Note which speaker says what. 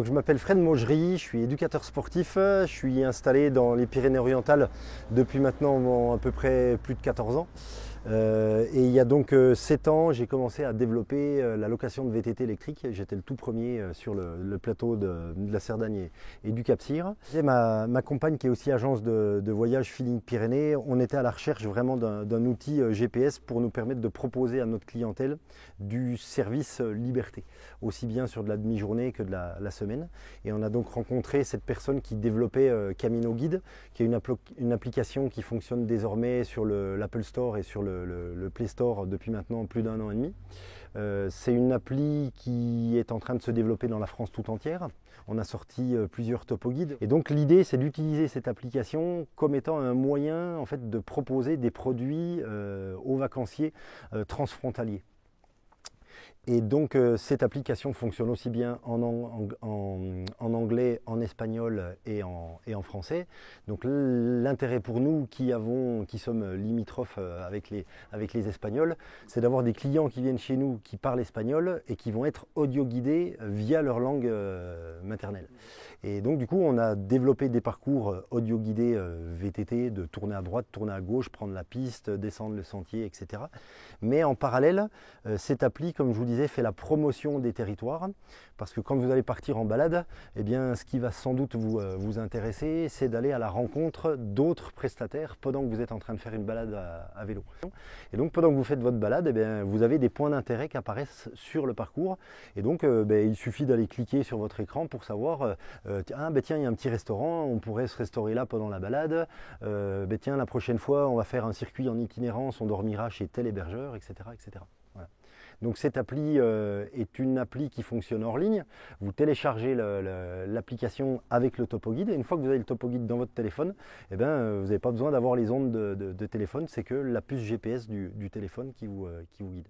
Speaker 1: Donc je m'appelle Fred Maugery, je suis éducateur sportif, je suis installé dans les Pyrénées-Orientales depuis maintenant à peu près plus de 14 ans. Et il y a donc 7 ans, j'ai commencé à développer la location de VTT électrique. J'étais le tout premier sur le plateau de la Cerdagne et du Cap-Cyr. Et ma compagne qui est aussi agence de voyage Feeling Pyrénées, on était à la recherche vraiment d'un outil GPS pour nous permettre de proposer à notre clientèle du service liberté, aussi bien sur de la demi-journée que de la semaine. Et on a donc rencontré cette personne qui développait Camino Guide, qui est une application qui fonctionne désormais sur l'Apple Store et sur le Play Store depuis maintenant plus d'1 an et demi. C'est une appli qui est en train de se développer dans la France tout entière. On a sorti plusieurs topo guides. Et donc l'idée, c'est d'utiliser cette application comme étant un moyen en fait, de proposer des produits aux vacanciers transfrontaliers. Et donc cette application fonctionne aussi bien en anglais, en espagnol et en français. Donc l'intérêt pour nous qui sommes limitrophes avec les Espagnols, c'est d'avoir des clients qui viennent chez nous qui parlent espagnol et qui vont être audio guidés via leur langue maternelle. Et donc du coup on a développé des parcours audio guidés VTT, de tourner à droite, tourner à gauche, prendre la piste, descendre le sentier, etc. Mais en parallèle, cette appli, comme je vous disais, fait la promotion des territoires, parce que quand vous allez partir en balade, eh bien, ce qui va sans doute vous intéresser, c'est d'aller à la rencontre d'autres prestataires pendant que vous êtes en train de faire une balade à vélo. Et donc pendant que vous faites votre balade, eh bien, vous avez des points d'intérêt qui apparaissent sur le parcours, et donc il suffit d'aller cliquer sur votre écran pour savoir tiens, il y a un petit restaurant, on pourrait se restaurer là pendant la balade, tiens, la prochaine fois on va faire un circuit en itinérance, on dormira chez tel hébergeur, etc. etc. Voilà. Donc cette appli est une appli qui fonctionne hors ligne. Vous téléchargez l'application avec le topo guide et une fois que vous avez le topo guide dans votre téléphone, eh ben, vous n'avez pas besoin d'avoir les ondes de téléphone, c'est que la puce GPS du téléphone qui vous guide.